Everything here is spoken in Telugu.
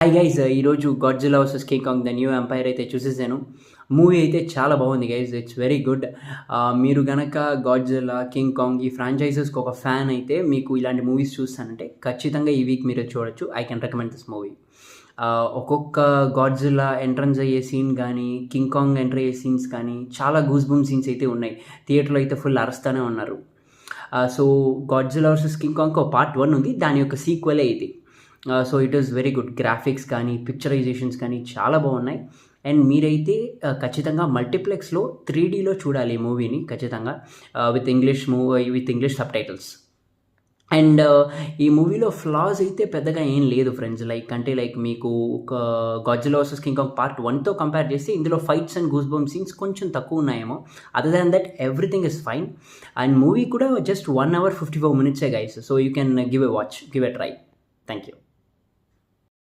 హాయ్ గైస్, ఈరోజు Godzilla versus king Kong the new empire అయితే చూసేసాను. మూవీ అయితే చాలా బాగుంది గైస్, ఇట్స్ వెరీ గుడ్. మీరు గనక గాడ్జిల్లా, కింగ్ కాంగ్ ఈ ఫ్రాంచైజెస్కి ఒక ఫ్యాన్ అయితే మీకు ఇలాంటి మూవీస్ చూస్తానంటే ఖచ్చితంగా ఈ వీక్ మీరు చూడొచ్చు. I can recommend this movie. ఒక్కొక్క గాడ్జిల్లా ఎంట్రన్స్ అయ్యే సీన్ కానీ, కింగ్ కాంగ్ ఎంటర్ అయ్యే సీన్స్ కానీ చాలా గూస్ బూమ్ సీన్స్ అయితే ఉన్నాయి. థియేటర్లో అయితే ఫుల్ అరుస్తూనే ఉన్నారు. So Godzilla versus king Kong part 1 ఉంది, దాని యొక్క సీక్వెలే ఇది. So it is very good. Graphics కానీ, పిక్చరైజేషన్స్ కానీ చాలా బాగున్నాయి. అండ్ మీరైతే ఖచ్చితంగా మల్టీప్లెక్స్లో 3Dలో చూడాలి ఈ మూవీని ఖచ్చితంగా, విత్ ఇంగ్లీష్ సబ్‌టైటిల్స్. అండ్ ఈ మూవీలో ఫ్లాస్ అయితే పెద్దగా ఏం లేదు ఫ్రెండ్స్. లైక్ మీకు ఒక Godzilla versus king Kong part 1తో కంపేర్ చేస్తే ఇందులో fights and goose bump scenes కొంచెం తక్కువ ఉన్నాయేమో. Other than that everything is fine. And movie కూడా just 1 hour 54 minutes guys. So you can give a try. Thank you.